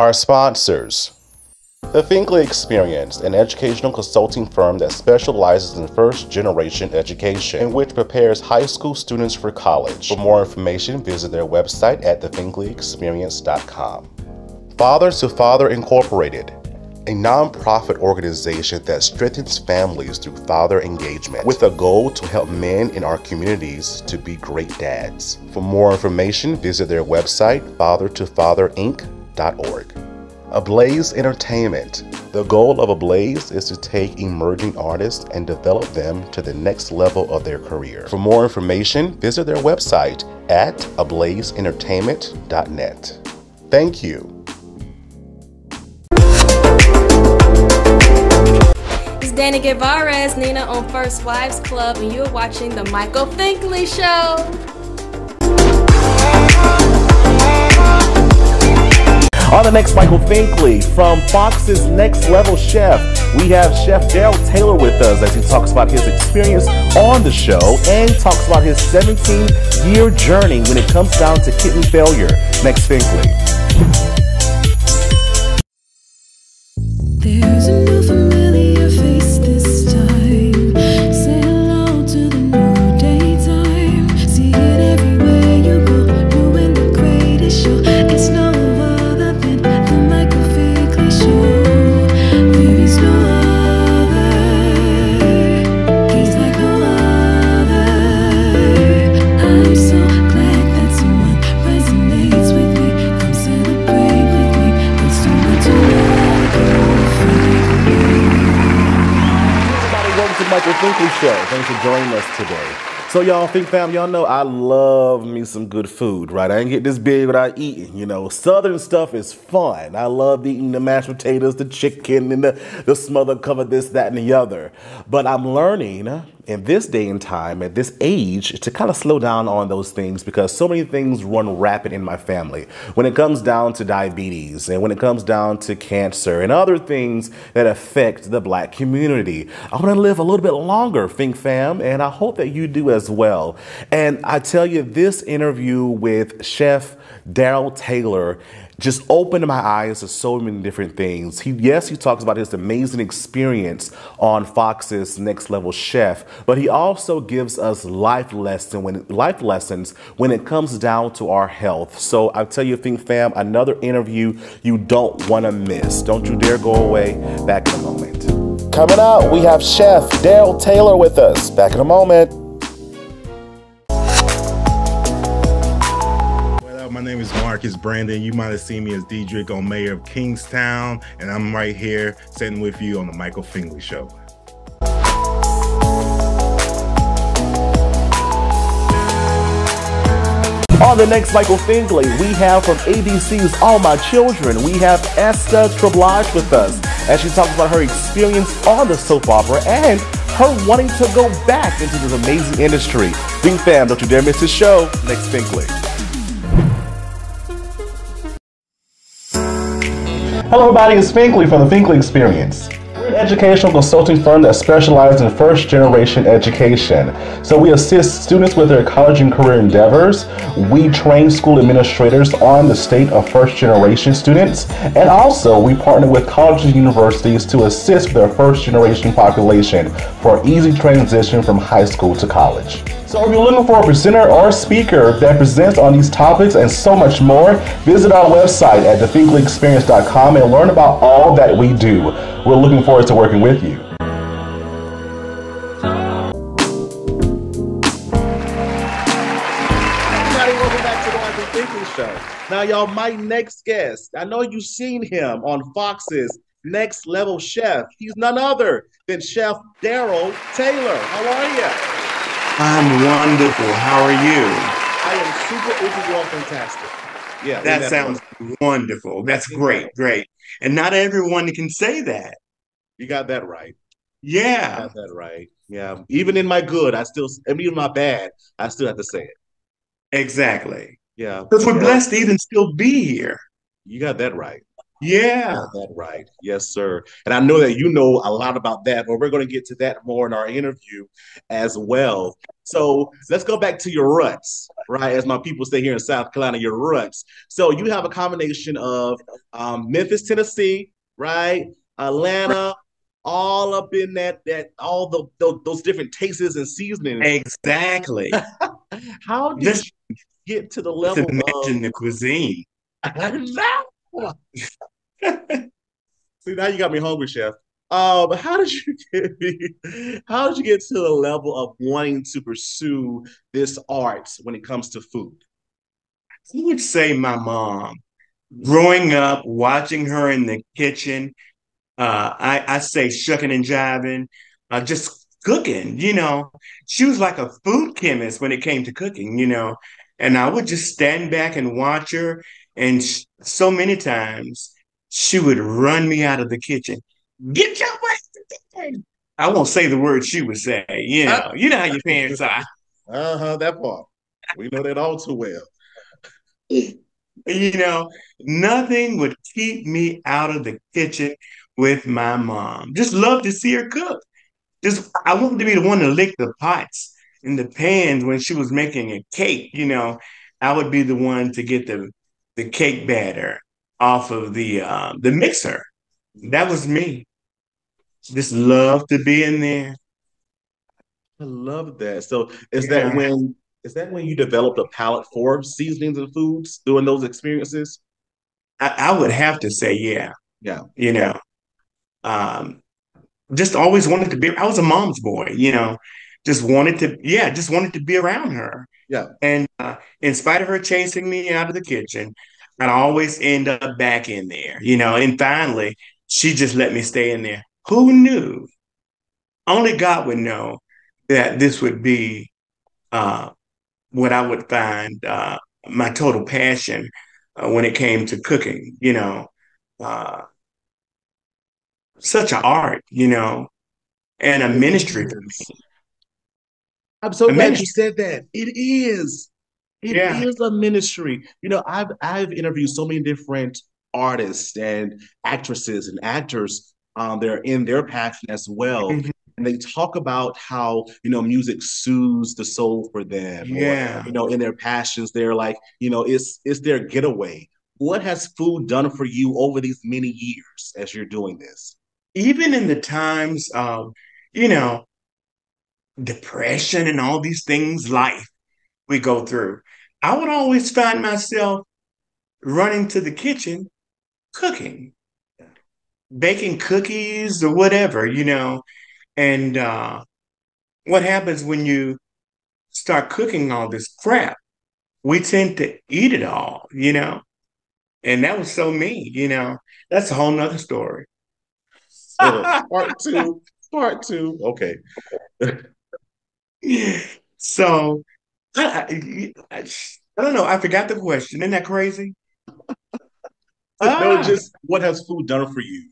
Our sponsors: The Finkley Experience, an educational consulting firm that specializes in first-generation education, in which prepares high school students for college. For more information, visit their website at thefinkleyexperience.com. Father to Father Incorporated, a nonprofit organization that strengthens families through father engagement, with a goal to help men in our communities to be great dads. For more information, visit their website, fathertofatherinc.org. ABLAZE Entertainment. The goal of ABLAZE is to take emerging artists and develop them to the next level of their career. For more information, visit their website at ablazeentertainment.net. Thank you. It's Danny Guevara's Nina on First Wives Club, and you're watching the Michael Finkley Show. On the next Michael Finkley, from Fox's Next Level Chef, we have Chef Darryl Taylor with us as he talks about his experience on the show and talks about his 17-year journey when it comes down to kidney failure. Next Finkley. There's a new familiar face this time. Say hello to the new daytime. See it everywhere you go. New and the greatest show. It's no other than the Michael Finkley Show. There is no other. He's like no other. I'm so glad that someone resonates with me. Come celebrate with me. Let's do it tonight. Welcome to the Michael Finkley Show. Thanks for joining us today. So y'all, Fink fam, y'all know I love me some good food, right? I ain't get this big without eating, you know. Southern stuff is fun. I love eating the mashed potatoes, the chicken, and the smothered cover, this, that, and the other. But I'm learning in this day and time, at this age, to kind of slow down on those things because so many things run rapid in my family. When it comes down to diabetes and when it comes down to cancer and other things that affect the black community, I want to live a little bit longer, Fink fam, and I hope that you do as well. And I tell you, this interview with Chef Darryl Taylor just opened my eyes to so many different things. He talks about his amazing experience on Fox's Next Level Chef, but he also gives us life lessons when it comes down to our health. So I tell you, Fink fam, another interview you don't want to miss. Don't you dare go away. Back in a moment. Coming out, we have Chef Darryl Taylor with us. Back in a moment. My name is Marcus Brandon. You might have seen me as Diedrich on Mayor of Kingstown, and I'm right here sitting with you on the Michael Finkley Show. On the next Michael Finkley, we have from ABC's All My Children, we have Esther Treblage with us as she talks about her experience on the soap opera and her wanting to go back into this amazing industry. Fink fam, don't you dare miss this show. Next Finkley. Hello everybody, it's Finkley from the Finkley Experience. We're an educational consulting firm that specializes in first-generation education. So we assist students with their college and career endeavors. We train school administrators on the state of first-generation students. And also, we partner with colleges and universities to assist with their first-generation population for easy transition from high school to college. So if you're looking for a presenter or a speaker that presents on these topics and so much more, visit our website at thefinkleyexperience.com and learn about all that we do. We're looking forward to working with you. Everybody, welcome back to the Michael Finkley Show. Now, y'all, my next guest, I know you've seen him on Fox's Next Level Chef. He's none other than Chef Darryl Taylor. How are you? I'm wonderful. How are you? I am super, well, fantastic. Yeah, that sounds wonderful. That's great, great. And not everyone can say that. You got that right. Yeah. You got that right. Yeah. Even in my good, even my bad, I still have to say it. Exactly. Yeah. Because we're blessed to even still be here. You got that right. Yeah. Got that right. Yes, sir. And I know that you know a lot about that, but we're going to get to that more in our interview as well. So let's go back to your ruts, right? As my people say here in South Carolina, your ruts. So you have a combination of Memphis, Tennessee, right? Atlanta, all up in all those different tastes and seasonings. Exactly. How did Just, you get to the just level of imagine the cuisine. See, now you got me hungry, chef. How did you how did you get to the level of wanting to pursue this art when it comes to food? I would say my mom. Growing up, watching her in the kitchen, I say shucking and jiving, just cooking, She was like a food chemist when it came to cooking. And I would just stand back and watch her. And so many times she would run me out of the kitchen. Get your way to the kitchen. I won't say the word she would say, You know how your parents are. Uh-huh, that part. We know that all too well. You know, Nothing would keep me out of the kitchen with my mom. Just love to see her cook. Just I wanted to be the one to lick the pots and the pans when she was making a cake. I would be the one to get the cake batter off of the mixer. That was me. Just love to be in there. I love that. So Yeah. is that when you developed a palate for seasonings and foods doing those experiences? I would have to say, yeah, Yeah. you know, um, just always wanted to be. I was a mom's boy. Just wanted to be around her. Yeah. And in spite of her chasing me out of the kitchen, I'd always end up back in there. And finally, she just let me stay in there. Who knew? Only God would know that this would be uh, what I would find my total passion when it came to cooking. Uh, Such an art, and a It ministry for is. me. I'm so A glad you ministry. said that. It is. It Yeah. is a ministry. I've interviewed so many different artists and actresses and actors. They're in their passion as well. Mhm. And they talk about how, music soothes the soul for them, or, Yeah. in their passions, they're like, it's their getaway. What has food done for you over these many years as you're doing this? Even in the times of, you know, depression and all these things life we go through, I would always find myself running to the kitchen, cooking, baking cookies or whatever. And what happens when you start cooking all this crap? We tend to eat it all. And that was so me. That's a whole nother story. So part two, part two. Okay. So I don't know. I forgot the question. Isn't that crazy? No, Ah, just what has food done for you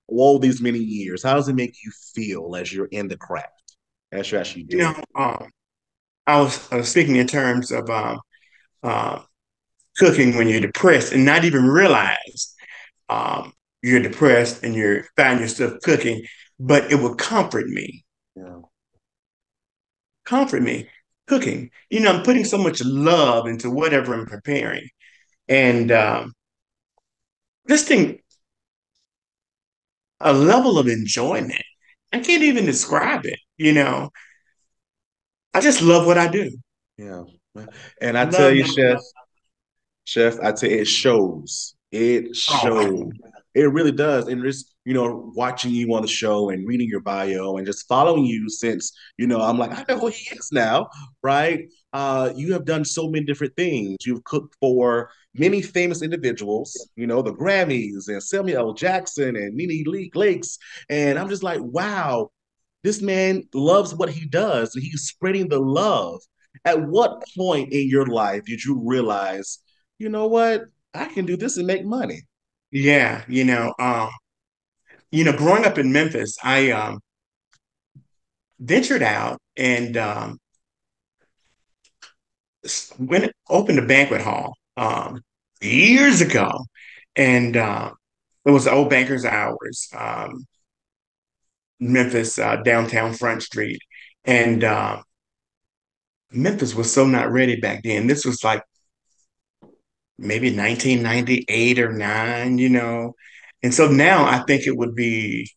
all these many years? How does it make you feel as you're in the craft, as you're actually you doing know, um, I was speaking in terms of uh, cooking when you're depressed and not even realize you're depressed and you find yourself cooking, but it would it? Yeah. comfort me, cooking. I'm putting so much love into whatever I'm preparing. And this thing, a level of enjoyment. I can't even describe it. I just love what I do. Yeah. And I tell Love, you, love, love. Chef, I tell you, it shows. It Oh, shows. It really does. And just, watching you on the show and reading your bio and just following you since, I'm like, I know who he is now, right? You have done so many different things. You've cooked for many famous individuals, the Grammys and Samuel L. Jackson and Nene Lakes. And I'm just like, wow, this man loves what he does and he's spreading the love. At what point in your life did you realize, you know what? I can do this and make money. yeah. Growing up in Memphis, I ventured out and opened a banquet hall years ago, and It was the old Banker's Hours, Memphis, downtown Front Street. And Memphis was so not ready back then. This was like maybe 1998 or 9, you know. And so now I think it would be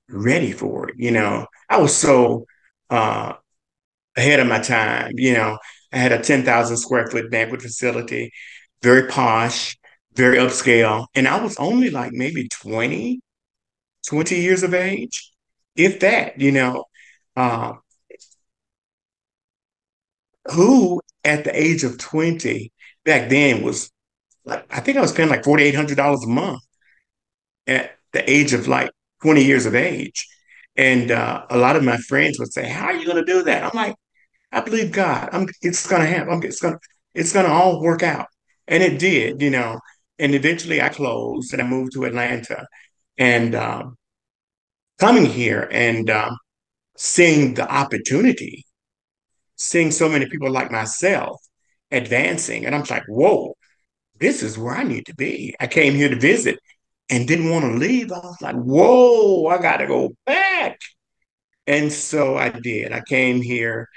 ready for it, you know. I was so uh, ahead of my time, you know. I had a 10,000 square foot banquet facility, very posh, very upscale. And I was only like maybe 20 years of age, if that, you know. Uh, who at the age of 20 back then was like, I think I was paying like $4,800 a month at the age of like 20 years of age. And a lot of my friends would say, "How are you going to do that?" I'm like, "I believe God. It's going to happen. It's going to all work out." And it did, you know. And eventually I closed and I moved to Atlanta. And coming here and seeing the opportunity, seeing so many people like myself advancing. And I'm like, whoa, this is where I need to be. I came here to visit and didn't want to leave. I was like, whoa, I got to go back. And so I did. I came here,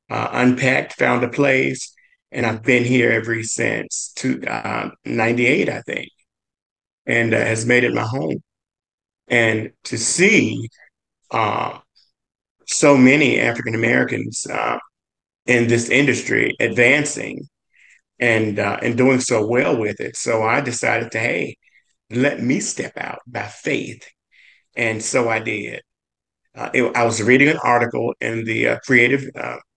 unpacked, found a place, and I've been here ever since to 98, I think, and has made it my home. And to see uh, so many African Americans in this industry advancing and doing so well with it. So I decided to, hey, let me step out by faith. And so I did. I was reading an article in the creative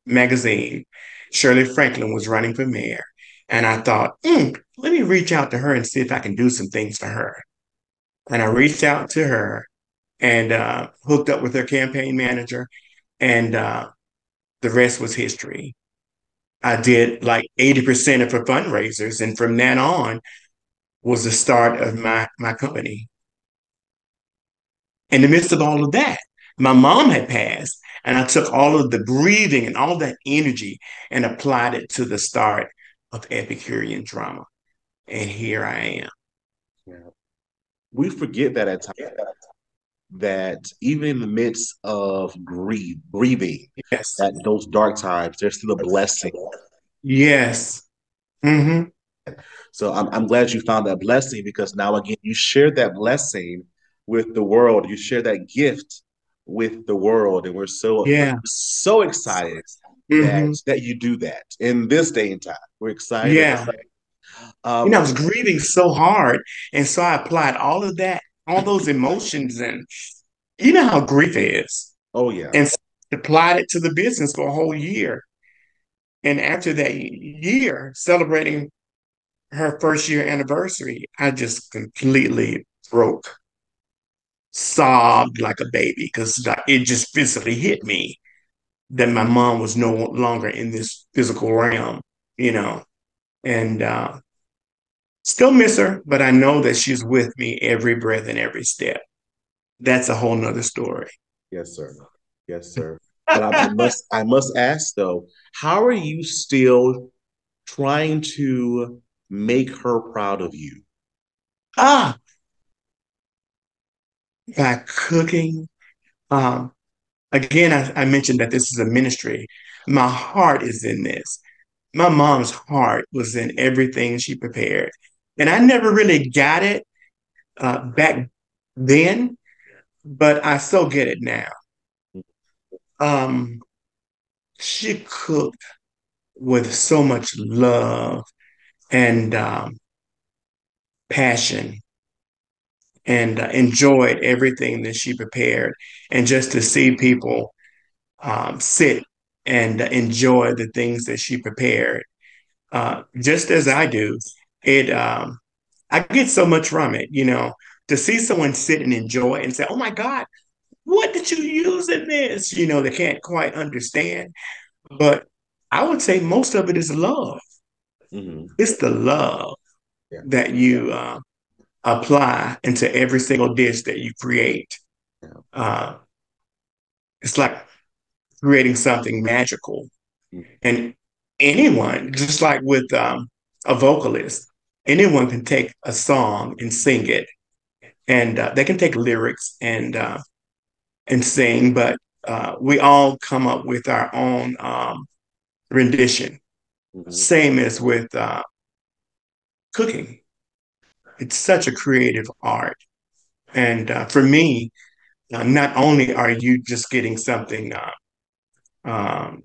magazine. Shirley Franklin was running for mayor. And I thought, let me reach out to her and see if I can do some things for her. And I reached out to her and hooked up with her campaign manager. And the rest was history. I did like 80% of her fundraisers. And from then on was the start of my company. In the midst of all of that, my mom had passed, and I took all of the grieving and all that energy and applied it to the start of Epicurean drama. And here I am. Yeah. We forget that at times that even in the midst of grieving, Yes. at those dark times, there's still a blessing. Yes. Hmm. So I'm glad you found that blessing because now again you share that blessing with the world. You share that gift with the world, and we're Yeah. so excited Hmm. that you do that in this day and time. We're excited. Yeah. You know, I Um, was grieving so hard. And so I applied all of that, all those emotions, and you know how grief is. oh yeah, And so I applied it to the business for a whole year. And after that year, celebrating her first year anniversary, I just completely broke, sobbed like a baby because it just physically hit me that my mom was no longer in this physical realm, you know, and still miss her, but I know that she's with me every breath and every step. That's a whole nother story. yes sir, yes sir. But I must ask though, how are you still trying to make her proud of you? Ah, by cooking. Um, Again, I mentioned that this is a ministry. My heart is in this. My mom's heart was in everything she prepared. And I never really got it back then, but I so get it now. Um, she cooked with so much love and passion and enjoyed everything that she prepared. And just to see people sit and enjoy the things that she prepared, just as I do, it I get so much from it, you know, to see someone sit and enjoy and say, "Oh my God, what did you use in this?" You know, they can't quite understand, but I would say most of it is love. Mhm. It's the love Yeah, that you apply into every single dish that you create. yeah. Uh, it's like creating something magical. Mhm. And anyone, just like with a vocalist, anyone can take a song and sing it and they can take lyrics and sing, but we all come up with our own rendition. Same as with cooking. It's such a creative art. And for me, not only are you just getting something um,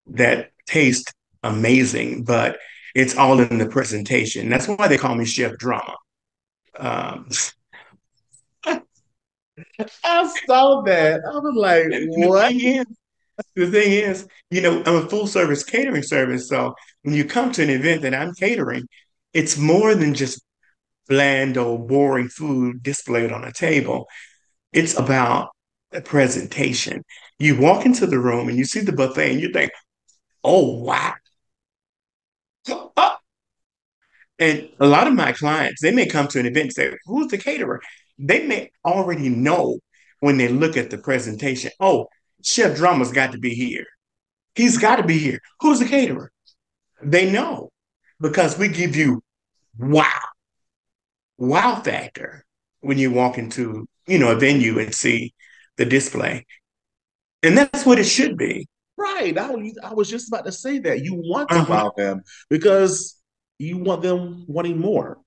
that tastes amazing, but it's all in the presentation. That's why they call me Chef Drama. Um, I saw that. I was like, what? the thing is, I'm a full service catering service. So when you come to an event that I'm catering, it's more than just bland or boring food displayed on a table. It's about the presentation. You walk into the room and you see the buffet and you think, oh, wow. And a lot of my clients, they may come to an event and say, who's the caterer? They may already know when they look at the presentation, oh, Chef Drama's got to be here. He's got to be here. Who's the caterer? They know because we give you wow, wow factor when you walk into, a venue and see the display. And that's what it should be. Right. I was just about to say that. You want to Uh-huh. wow them because you want them wanting more.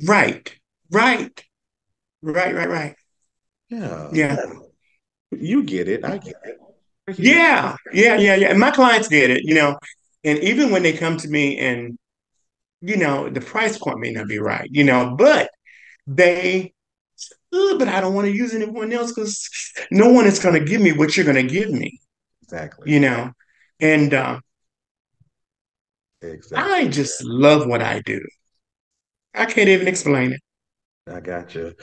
Right. Right. Right. Yeah. Yeah. You get it. I get it. Yeah. And my clients get it, and even when they come to me and, the price point may not be right, but they, but I don't want to use anyone else because no one is going to give me what you're going to give me, Exactly. and Exactly. I just love what I do. I can't even explain it. I got you.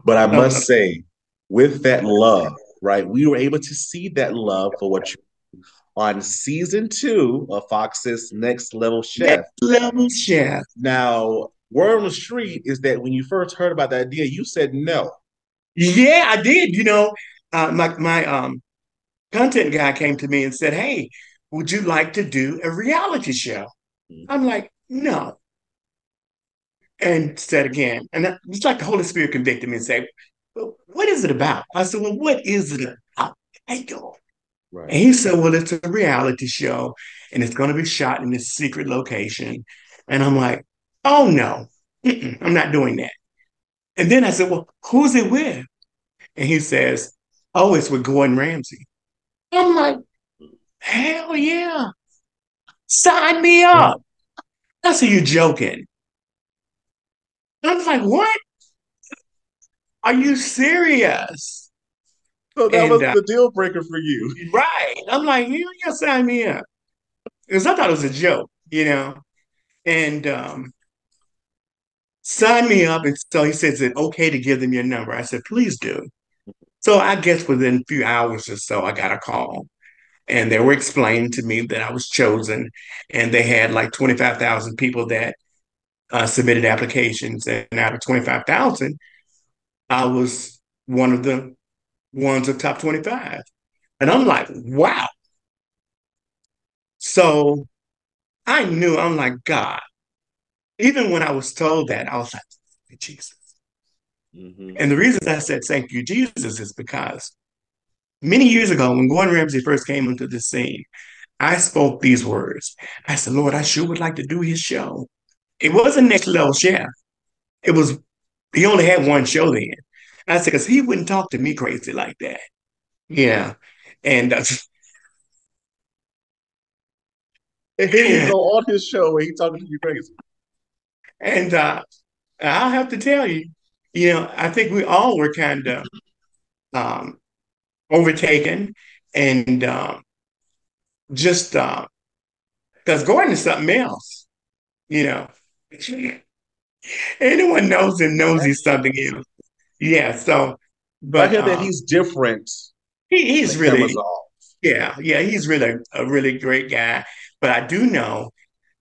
But I must say, with that love, right, we were able to see that love for what you on season 2 of Fox's Next Level Chef. Next Level Chef. Now, word on the street is that when you first heard about the idea, you said no. Yeah, I did. My content guy came to me and said, "Hey, would you like to do a reality show?" I'm like, "No." And said again, and it's like the Holy Spirit convicted me and said, "Well, what is it about?" I said, "Well, what is it about?" Right. And he said, "Well, it's a reality show, and it's going to be shot in this secret location." And I'm like, "Oh no, I'm not doing that." And then I said, "Well, who's it with?" And he says, "Oh, it's with Gordon Ramsay." I'm like, "Hell yeah, sign me up." I said, "You joking?" I was like, "What? Are you serious?" So that And was the deal breaker for you. right, I'm like, "You sign me up," because I thought it was a joke, and sign me up. And so he says, "Is it okay to give them your number?" I said, "Please do." So I guess within a few hours or so, I got a call. And they were explaining to me that I was chosen, and they had like 25,000 people that submitted applications. And out of 25,000, I was one of the ones of top 25. And I'm like, wow. So I knew, I'm like, God. Even when I was told that, I was like, thank you, Jesus. And the reason I said thank you, Jesus, is because many years ago, when Gordon Ramsay first came into the scene, I spoke these words. I said, Lord, I sure would like to do his show. It wasn't Next Level Chef. It was, he only had one show then. I said, because he wouldn't talk to me crazy like that. Yeah. And And here you go on his show where he talking to you crazy. and I'll have to tell you, I think we all were kind of overtaken and just because Gordon is something else, you know. Anyone knows him knows he's something else. Yeah, so I but hear that he's different. he's Like really Amazon. yeah, he's really a really great guy. But I do know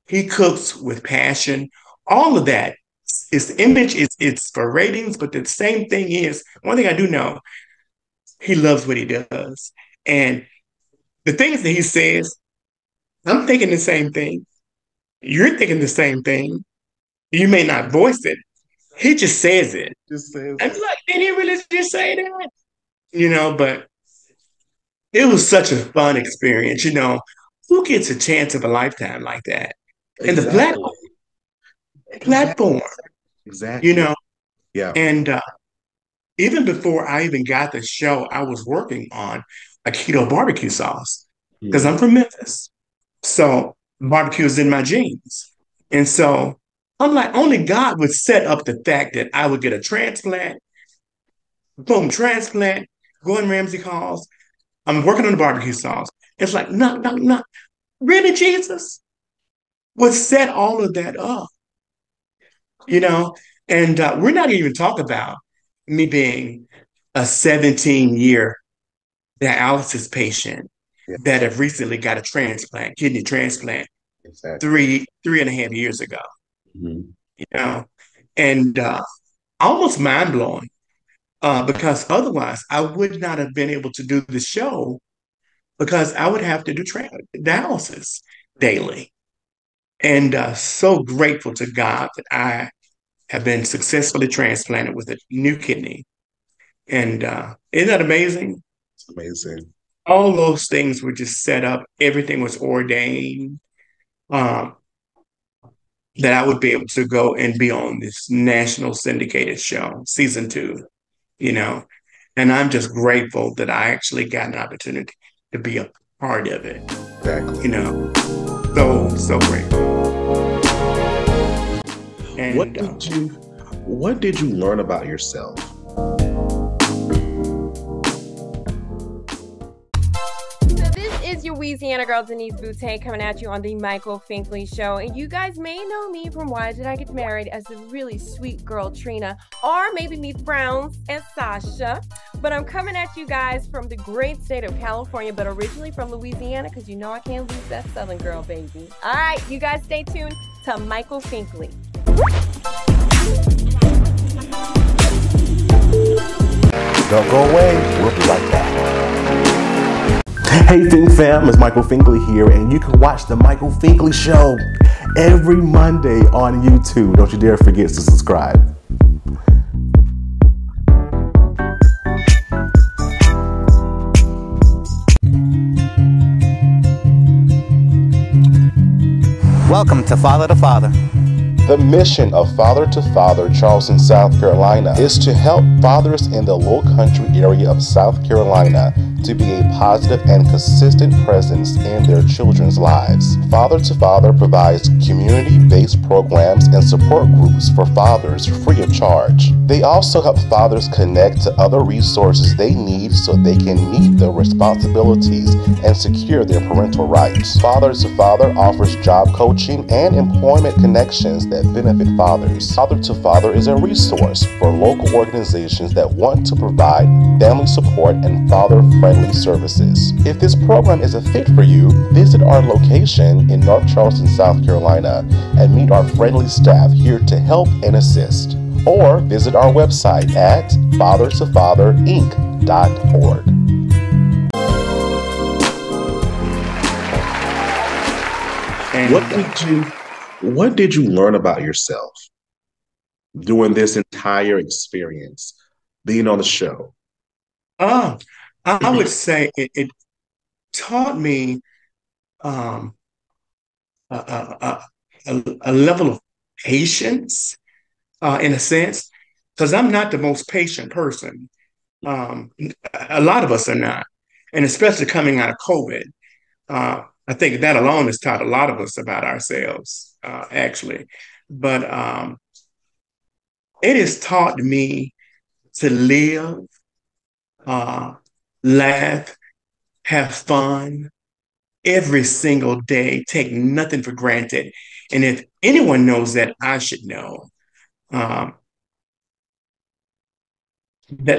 he cooks with passion. All of that. His image is it's for ratings, but the same thing is one thing I do know, he loves what he does. And the things that he says, I'm thinking the same thing. You're thinking the same thing. You may not voice it, he just says it. Just says I'm like, did he really just say that? But it was such a fun experience. Who gets a chance of a lifetime like that? And the exactly. platform, you Exactly. know, Yeah. and even before I even got the show, I was working on a keto barbecue sauce because Mm. I'm from Memphis. So barbecue is in my genes. And so I'm like, only God would set up the fact that I would get a transplant, boom, transplant, Gordon Ramsay calls. I'm working on the barbecue sauce. It's like, no, no, no. Really, Jesus would set all of that up, you know? And we're not even talking about me being a 17-year dialysis patient Yeah. that have recently got a transplant, kidney transplant, Exactly. 3.5 years ago, Mhm. you know? And almost mind blowing because otherwise I would not have been able to do the show because I would have to do dialysis daily. And so grateful to God that I have been successfully transplanted with a new kidney. And isn't that amazing? It's amazing. All those things were just set up. Everything was ordained um, that I would be able to go and be on this national syndicated show, season 2, you know. And I'm just grateful that I actually got an opportunity to be a part of it, Exactly. So grateful. What And did you learn about yourself? So this is your Louisiana girl, Denise Boutte, coming at you on the Michael Finkley Show. And you guys may know me from Why Did I Get Married as the really sweet girl Trina, or maybe Meet the Browns as Sasha. But I'm coming at you guys from the great state of California, but originally from Louisiana, because you know I can't lose that Southern girl, baby. All right, you guys stay tuned to Michael Finkley. Don't go away. We'll be right back. Hey Fink fam, it's Michael Finkley here, and you can watch the Michael Finkley Show every Monday on YouTube. Don't you dare forget to subscribe. Welcome to Father to Father. The mission of Father to Father Charleston, South Carolina is to help fathers in the low country area of South Carolina to be a positive and consistent presence in their children's lives. Father to Father provides community-based programs and support groups for fathers free of charge. They also help fathers connect to other resources they need so they can meet their responsibilities and secure their parental rights. Father to Father offers job coaching and employment connections that benefit fathers. Father to Father is a resource for local organizations that want to provide family support and father-friendly services. If this program is a fit for you, visit our location in North Charleston, South Carolina, and meet our friendly staff here to help and assist. Or visit our website at fathertofatherinc.org. And What did you learn about yourself during this entire experience, being on the show? I would say it taught me a, a, a level of patience in a sense, because I'm not the most patient person. A lot of us are not, and especially coming out of COVID. I think that alone has taught a lot of us about ourselves, actually. But it has taught me to live, laugh, have fun every single day, take nothing for granted. And if anyone knows that, I should know that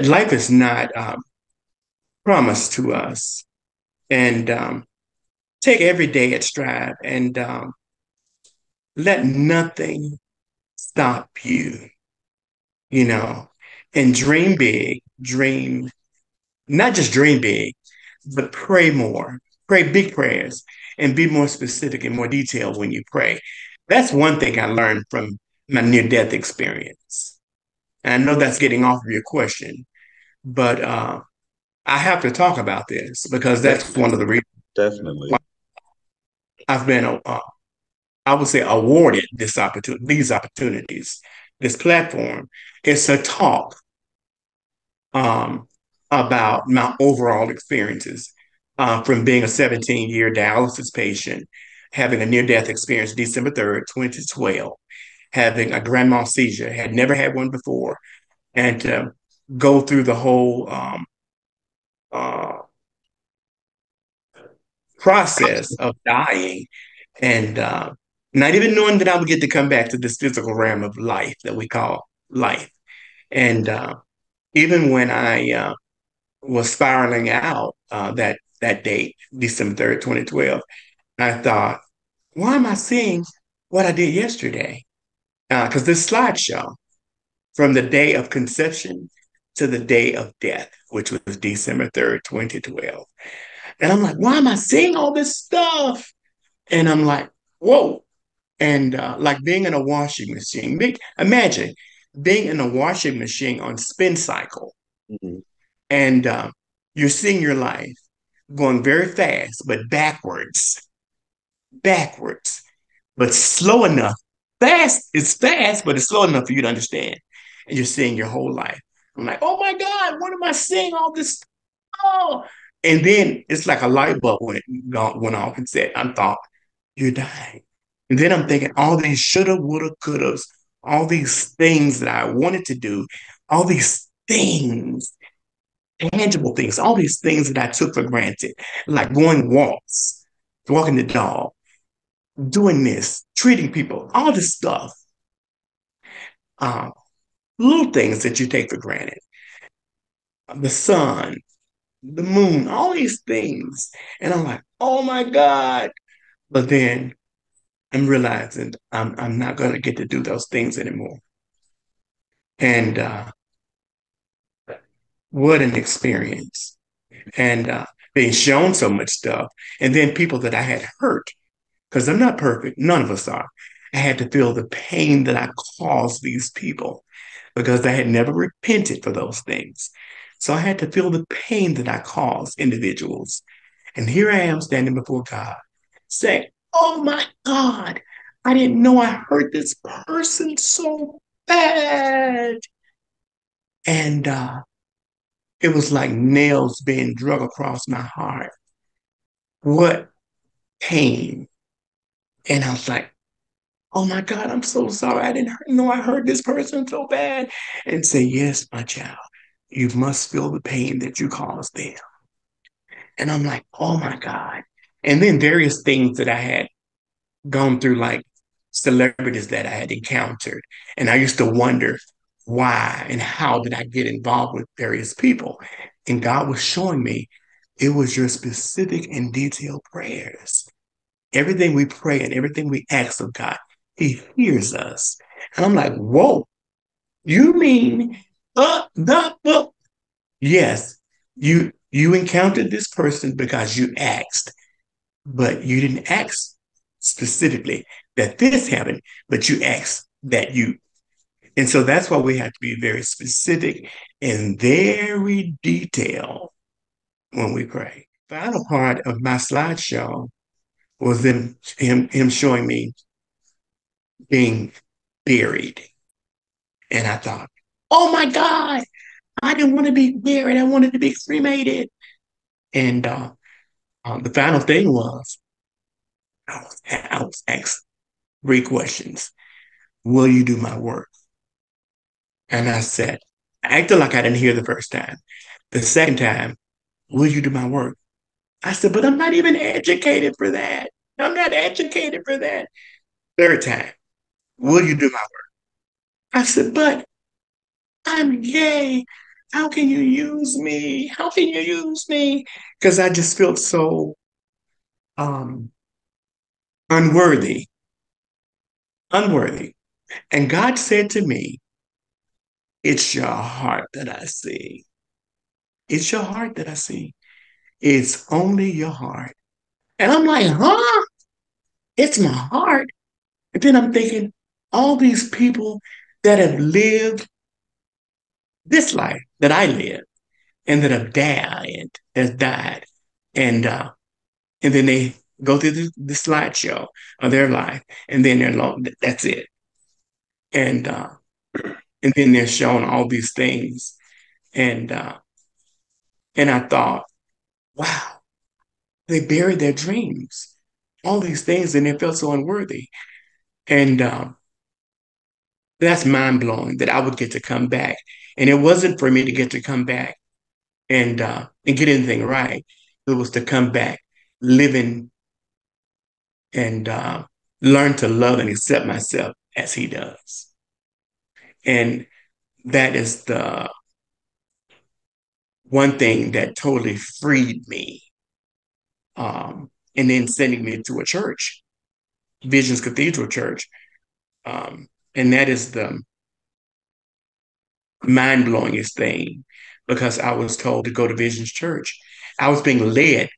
life is not promised to us. And take every day at stride and let nothing stop you, and dream big, not just dream big, but pray more, pray big prayers, and be more specific and more detailed when you pray. That's one thing I learned from my near-death experience. And I know that's getting off of your question, but I have to talk about this because that's one of the reasons Definitely. why I've been, I would say, awarded these opportunities, this platform. Is to talk um, about my overall experiences from being a 17-year dialysis patient, having a near-death experience December 3rd, 2012, having a grand mal seizure, had never had one before, and to go through the whole uh, process of dying and not even knowing that I would get to come back to this physical realm of life that we call life. And even when I was spiraling out that date, December 3rd, 2012, I thought, why am I seeing what I did yesterday? Because this slideshow from the day of conception to the day of death, which was December 3rd, 2012. And I'm like, why am I seeing all this stuff? And I'm like, whoa. And like being in a washing machine. Imagine being in a washing machine on spin cycle. Mhm. And you're seeing your life going very fast, but backwards, but slow enough. Fast is fast, but it's slow enough for you to understand. And you're seeing your whole life. I'm like, oh my God, what am I seeing all this? Oh, and then it's like a light bulb went off and said, I thought, you're dying. And then I'm thinking, all these shoulda, woulda, couldas, all these things that I wanted to do, all these things, tangible things, all these things that I took for granted, like going walks, walking the dog, doing this, treating people, all this stuff, uh, little things that you take for granted, the sun, the moon, all these things. And I'm like, oh my God. But then I'm realizing I'm not going to get to do those things anymore. And what an experience. And being shown so much stuff. And then people that I had hurt, because I'm not perfect. None of us are. I had to feel the pain that I caused these people because I had never repented for those things. So I had to feel the pain that I caused individuals. And here I am standing before God saying, oh my God, I didn't know I hurt this person so bad. And it was like nails being drug across my heart. What pain. And I was like, oh my God, I'm so sorry. I didn't know I hurt this person so bad. And say, yes, my child, you must feel the pain that you caused them. And I'm like, oh my God. And then various things that I had gone through, like celebrities that I had encountered. And I used to wonder why and how did I get involved with various people. And God was showing me it was your specific and detailed prayers. Everything we pray and everything we ask of God, He hears us. And I'm like, whoa, you mean yes, you encountered this person because you asked, but you didn't ask specifically that this happened, but you asked that you. And so that's why we have to be very specific and very detailed when we pray. Final part of my slideshow was him showing me being buried. And I thought, oh my God, I didn't want to be buried. I wanted to be cremated. And the final thing was, I was asked 3 questions. Will you do my work? And I said, I acted like I didn't hear the first time. The second time, will you do my work? I said, but I'm not even educated for that. I'm not educated for that. Third time, will you do my work? I said, but I'm gay. How can you use me? How can you use me? Because I just felt so um, unworthy, unworthy. And God said to me, it's your heart that I see. It's your heart that I see. It's only your heart. And I'm like, huh? It's my heart. And then I'm thinking, all these people that have lived this life that I live and that have died, has died. And then they go through the slideshow of their life, and then they're long, that's it. And and then they're shown all these things. And and I thought, wow, they buried their dreams, all these things, and they felt so unworthy. And that's mind blowing that I would get to come back. And it wasn't for me to get to come back and get anything right. It was to come back, living and learn to love and accept myself as he does. And that is the one thing that totally freed me. And then sending me to a church, Visions Cathedral Church. And that is the mind-blowingest thing, because I was told to go to Visions Church. I was being led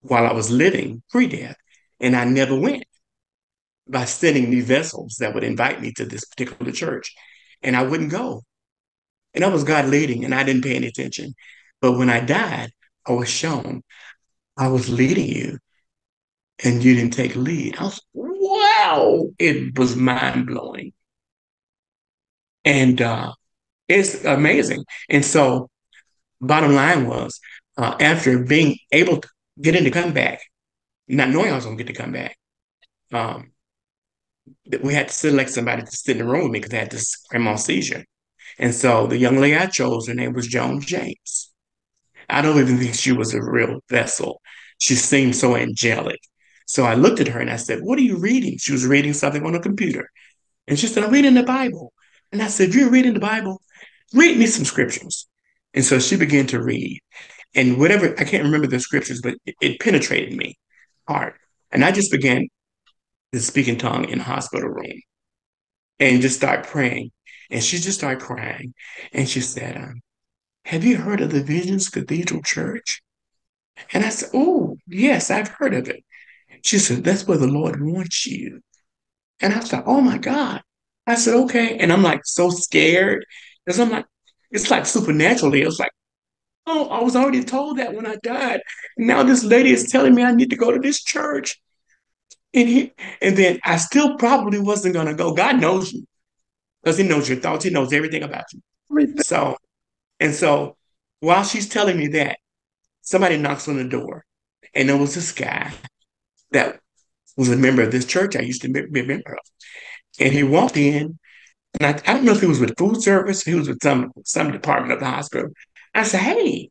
while I was living pre-death, and I never went, by sending me vessels that would invite me to this particular church, and I wouldn't go. And that was God leading, and I didn't pay any attention. But when I died, I was shown, I was leading you, and you didn't take lead. I was, wow, it was mind-blowing. And it's amazing. And so bottom line was, after being able to get in to come back, not knowing I was going to get to come back, we had to select somebody to sit in the room with me because I had this grandma seizure. And so the young lady I chose, her name was Joan James. I don't even think she was a real vessel. She seemed so angelic. So I looked at her and I said, what are you reading? She was reading something on a computer. And she said, I'm reading the Bible. And I said, if you're reading the Bible, read me some scriptures. And so she began to read. And whatever, I can't remember the scriptures, but it penetrated me hard. And I just began to speak in tongue in the hospital room and just start praying. And she just started crying. And she said, have you heard of the Visions Cathedral Church? And I said, oh, yes, I've heard of it. She said, that's where the Lord wants you. And I was like, oh my God. I said, okay. And I'm like so scared because I'm like, it's like supernaturally. It was like, oh, I was already told that when I died. And now this lady is telling me I need to go to this church. And then I still probably wasn't going to go. God knows you because he knows your thoughts. He knows everything about you. So while she's telling me that, somebody knocks on the door. And there was this guy that was a member of this church I used to be a member of. And he walked in, and I don't know if he was with food service, he was with some department of the hospital. I said, hey,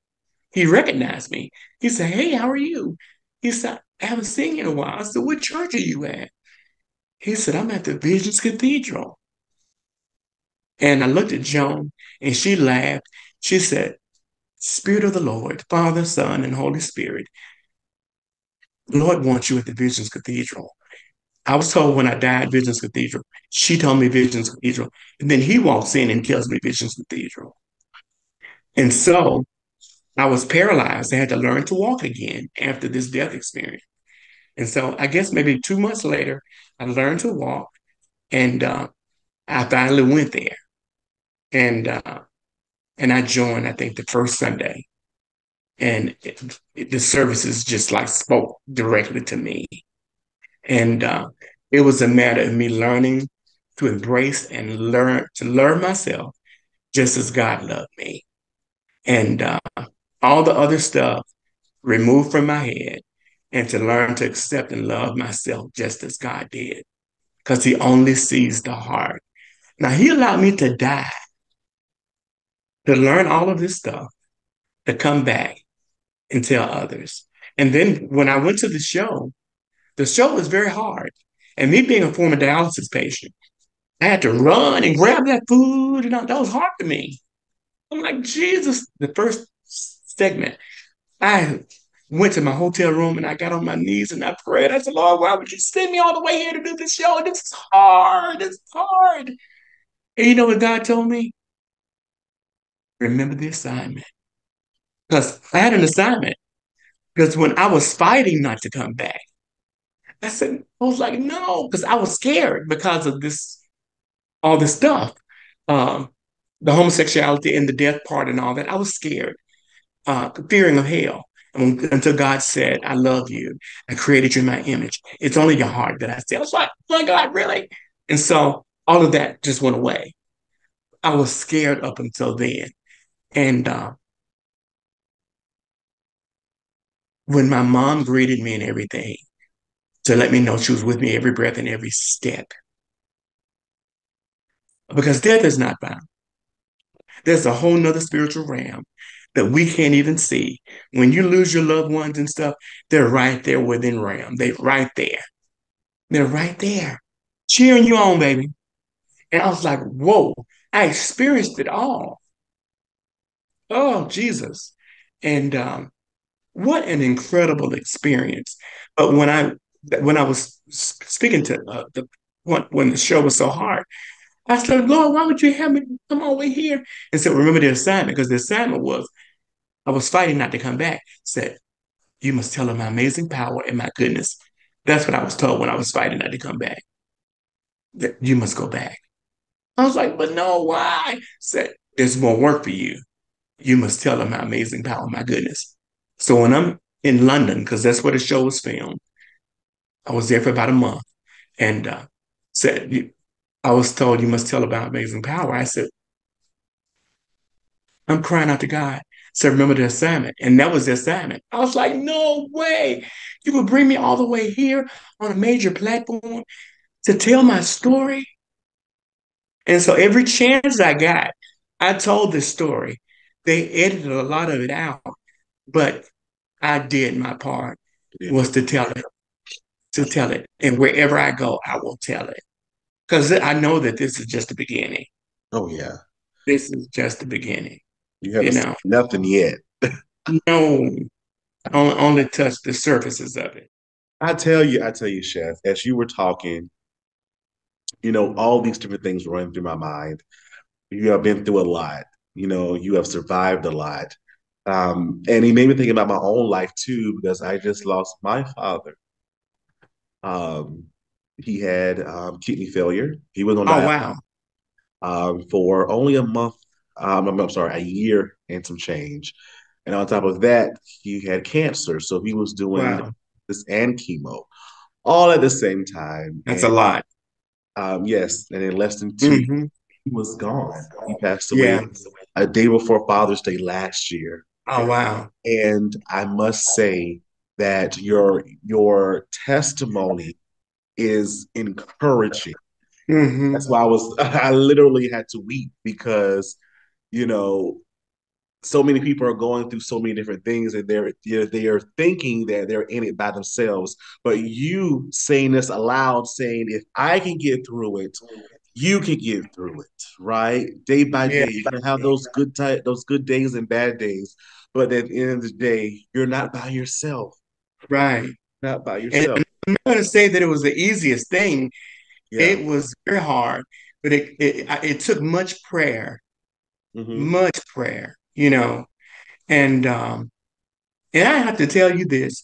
he recognized me. He said, hey, how are you? He said, I haven't seen you in a while. I said, what church are you at? He said, I'm at the Visions Cathedral. And I looked at Joan, and she laughed. She said, Spirit of the Lord, Father, Son, and Holy Spirit, the Lord wants you at the Visions Cathedral. I was told when I died, Visions Cathedral. She told me Visions Cathedral. And then he walks in and tells me Visions Cathedral. And so I was paralyzed. I had to learn to walk again after this death experience. And so I guess maybe 2 months later, I learned to walk, and I finally went there. And I joined, I think, the first Sunday. And the services just like spoke directly to me. And it was a matter of me learning to embrace and learn myself just as God loved me. And all the other stuff removed from my head, and to learn to accept and love myself just as God did, because he only sees the heart. Now, he allowed me to die, to learn all of this stuff, to come back and tell others. And then when I went to the show was very hard. And me being a former dialysis patient, I had to run and grab that food, and that was hard for me. I'm like, Jesus. The first segment, I went to my hotel room and I got on my knees and I prayed. I said, Lord, why would you send me all the way here to do this show? This is hard. It's hard. And you know what God told me? Remember the assignment. Because I had an assignment. Because when I was fighting not to come back, I was like, no, because I was scared because of all this stuff. the homosexuality and the death part and all that, I was scared, fearing of hell. Until God said, I love you. I created you in my image. It's only your heart that I see. I was like, oh my God, really? And so all of that just went away. I was scared up until then. And when my mom greeted me and everything to let me know she was with me every breath and every step, because death is not bound. There's a whole nother spiritual realm that we can't even see. When you lose your loved ones and stuff, they're right there within realm. They're right there. They're right there, cheering you on, baby. And I was like, whoa, I experienced it all. Oh, Jesus. And what an incredible experience. But when I was speaking to when the show was so hard, I said, Lord, why would you have me come all the way here? And said, remember the assignment, because the assignment was I was fighting not to come back. Said, you must tell of my amazing power and my goodness. That's what I was told when I was fighting not to come back. That you must go back. I was like, but no, why? Said, there's more work for you. You must tell of my amazing power and my goodness. So when I'm in London, because that's where the show was filmed, I was there for about a month and said, I was told you must tell about amazing power. I said, I'm crying out to God. So remember the assignment. And that was the assignment. I was like, no way. You would bring me all the way here on a major platform to tell my story. And so every chance I got, I told this story. They edited a lot of it out, but I did my part was to tell it. And wherever I go, I will tell it. Because I know that this is just the beginning. Oh, yeah. This is just the beginning. You haven't seen nothing yet. No, only touch the surfaces of it. I tell you, Chef, as you were talking, all these different things were running through my mind. You have been through a lot. You have survived a lot. And he made me think about my own life too, because I just lost my father. He had kidney failure. He was on wow. For only a month. I'm sorry, a year and some change. And on top of that, he had cancer. So he was doing this and chemo all at the same time. That's a lot. Yes. And in less than 2 years, he was gone. He passed away a day before Father's Day last year. Oh, wow. And I must say that your testimony is encouraging. That's why I literally had to weep because, so many people are going through so many different things and they are thinking that they're in it by themselves. But you saying this aloud, saying, if I can get through it, you can get through it, right? Day by day, you're gonna have those good days and bad days. But at the end of the day, you're not by yourself. Right. Not by yourself. And I'm not gonna say that it was the easiest thing. Yeah. It was very hard, but it took much prayer. Much prayer, and I have to tell you this,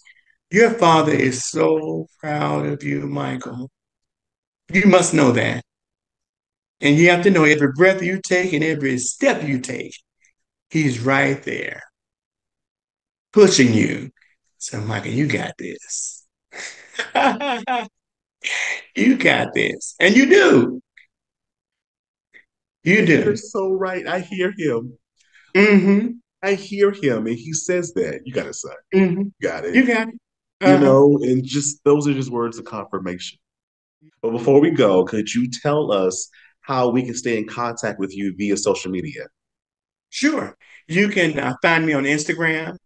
your father is so proud of you, Michael. You must know that. And you have to know every breath you take and every step you take, he's right there pushing you. So, Michael, you got this. You got this. And you do. You do. You're so right. I hear him. I hear him, and he says that. You got it, son. You got it. You got it. And just those are just words of confirmation. But before we go, could you tell us how we can stay in contact with you via social media? Sure. You can find me on Instagram,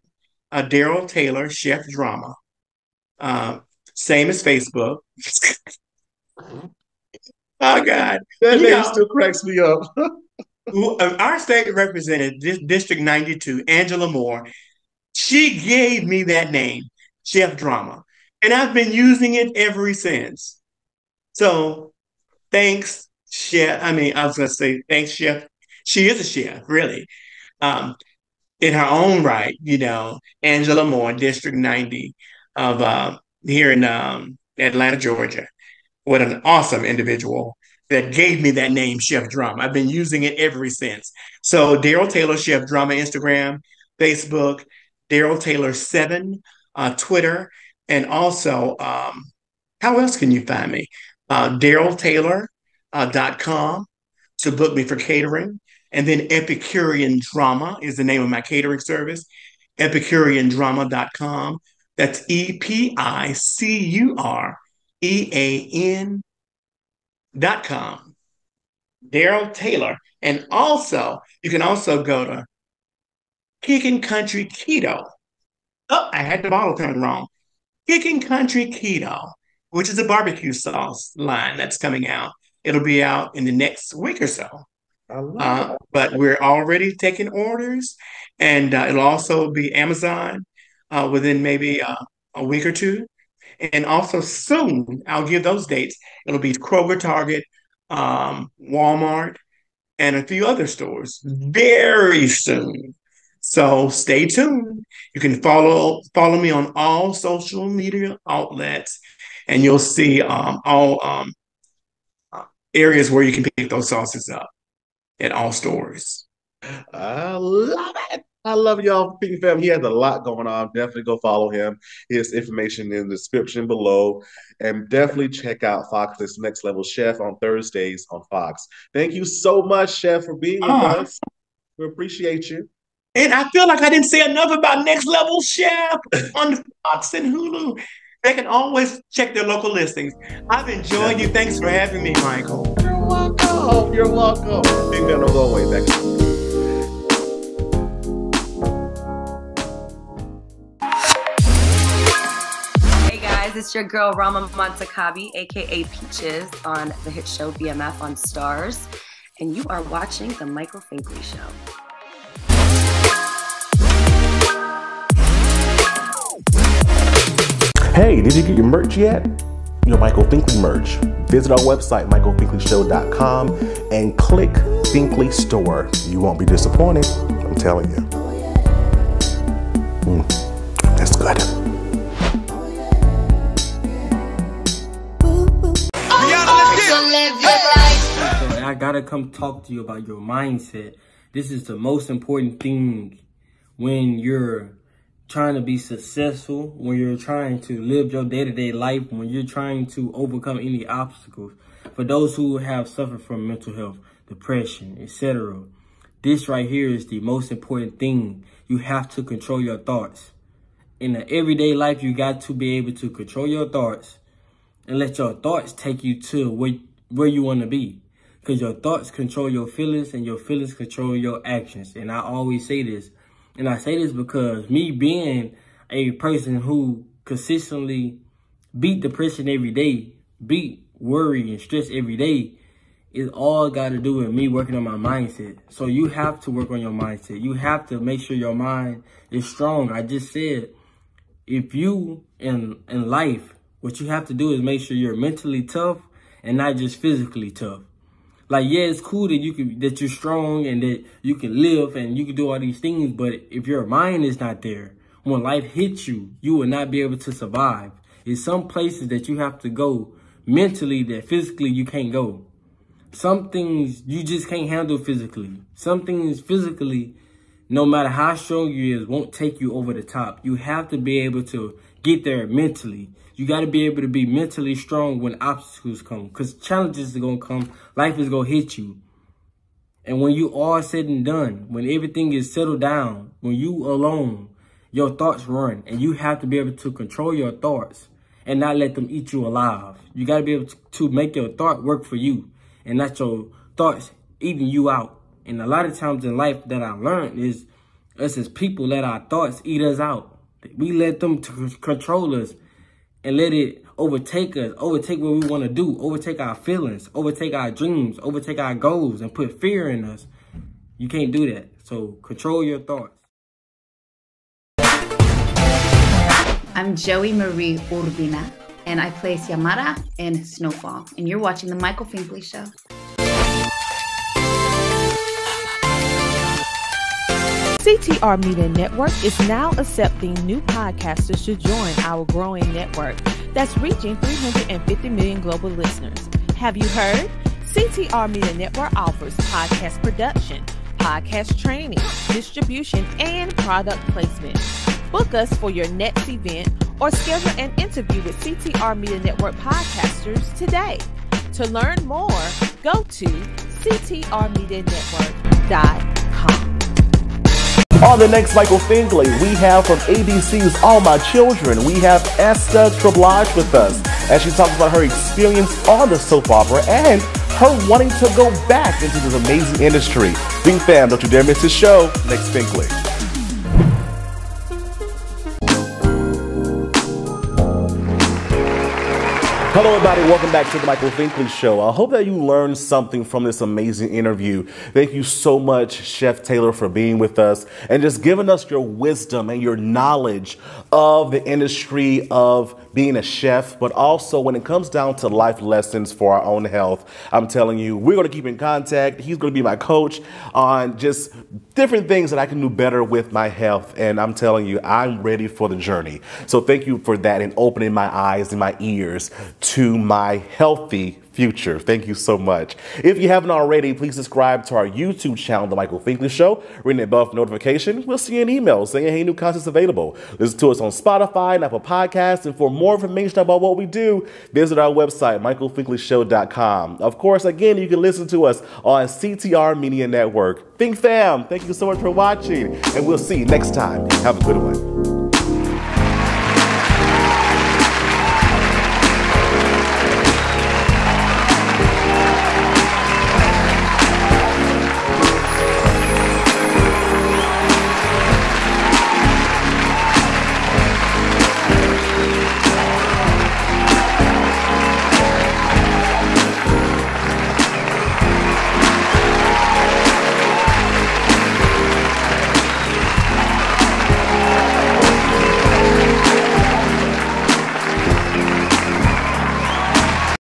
Darryl Taylor, Chef Drama. Same as Facebook. Oh, God. That name still cracks me up. Our state representative, District 92, Angela Moore, she gave me that name, Chef Drama. And I've been using it ever since. So thanks, Chef. I was going to say thanks, Chef. She is a chef, really. In her own right, Angela Moore, District 90 of here in Atlanta, Georgia. What an awesome individual. that gave me that name, Chef Drama. I've been using it ever since. So Darryl Taylor, Chef Drama, Instagram, Facebook, Darryl Taylor 7, Twitter, and also, how else can you find me? DarrylTaylor.com to book me for catering. And then Epicurean Drama is the name of my catering service, EpicureanDrama.com. That's EPICUREAN.com. Darryl Taylor. And also, you can also go to Kicking Country Keto. Oh, I had the bottle turned wrong. Kicking Country Keto, which is a barbecue sauce line that's coming out. It'll be out in the next week or so. But we're already taking orders, and it'll also be Amazon within maybe a week or two. And also soon, I'll give those dates. It'll be Kroger, Target, Walmart, and a few other stores very soon. So stay tuned. You can follow me on all social media outlets, and you'll see all areas where you can pick those sauces up at all stores. I love it. I love y'all, Finkley fam. He has a lot going on. Definitely go follow him. His information in the description below. And definitely check out Fox's Next Level Chef on Thursdays on Fox. Thank you so much, Chef, for being with us. We appreciate you. And I feel like I didn't say enough about Next Level Chef on Fox and Hulu. They can always check their local listings. I've enjoyed you. Thanks for having me, Michael. You're welcome. You're welcome. I think that'll go away next time. It's your girl Rama Montakabi, aka Peaches, on the hit show BMF on Stars, and you are watching the Michael Finkley Show. Hey, did you get your merch yet? Your Michael Finkley merch. Visit our website, michaelfinkleyshow.com, and click Finkley Store. You won't be disappointed, I'm telling you. That's good. I gotta come talk to you about your mindset. This is the most important thing when you're trying to be successful, when you're trying to live your day-to-day life, when you're trying to overcome any obstacles. For those who have suffered from mental health, depression, etc., this right here is the most important thing. You have to control your thoughts. In the everyday life, you got to be able to control your thoughts and let your thoughts take you to where you want to be. Because your thoughts control your feelings and your feelings control your actions. And I always say this. And I say this because me being a person who consistently beat depression every day, beat worry and stress every day, is all got to do with me working on my mindset. So you have to work on your mindset. You have to make sure your mind is strong. I just said, if you in life, what you have to do is make sure you're mentally tough and not just physically tough. Like, yeah, it's cool that you're strong and that you can live and you can do all these things, but if your mind is not there, when life hits you, you will not be able to survive. There's some places that you have to go mentally that physically you can't go. Some things you just can't handle physically. Some things physically, no matter how strong you is, won't take you over the top. You have to be able to get there mentally. You got to be able to be mentally strong when obstacles come, because challenges are going to come. Life is going to hit you. And when you are said and done, when everything is settled down, when you alone, your thoughts run, and you have to be able to control your thoughts and not let them eat you alive. You got to be able to make your thought work for you and not your thoughts eating you out. And a lot of times in life that I learned is us as people let our thoughts eat us out. We let them control us and let it overtake us, overtake what we want to do, overtake our feelings, overtake our dreams, overtake our goals, and put fear in us. You can't do that. So control your thoughts. I'm Joey Marie Urbina, and I play Xiomara in Snowfall. And you're watching The Michael Finkley Show. CTR Media Network is now accepting new podcasters to join our growing network that's reaching 350 million global listeners. Have you heard? CTR Media Network offers podcast production, podcast training, distribution, and product placement. Book us for your next event or schedule an interview with CTR Media Network podcasters today. To learn more, go to ctrmedianetwork.com. On the next Michael Finkley, we have from ABC's All My Children, we have Esther Treblage with us as she talks about her experience on the soap opera and her wanting to go back into this amazing industry. Big fam, don't you dare miss this show. Next Finkley. Hello everybody, welcome back to the Michael Finkley Show. I hope that you learned something from this amazing interview. Thank you so much, Chef Taylor, for being with us and just giving us your wisdom and your knowledge of the industry of being a chef, but also when it comes down to life lessons for our own health. I'm telling you, we're going to keep in contact. He's going to be my coach on just different things that I can do better with my health. And I'm telling you, I'm ready for the journey. So thank you for that and opening my eyes and my ears to my healthy future. Thank you so much. If you haven't already, please subscribe to our YouTube channel, The Michael Finkley Show. Ring the bell for notification. We'll see you an email saying, hey, new content's available. Listen to us on Spotify and Apple Podcasts. And for more information about what we do, visit our website, michaelfinkleyshow.com. Of course, again, you can listen to us on CTR Media Network. Think fam, thank you so much for watching. And we'll see you next time. Have a good one.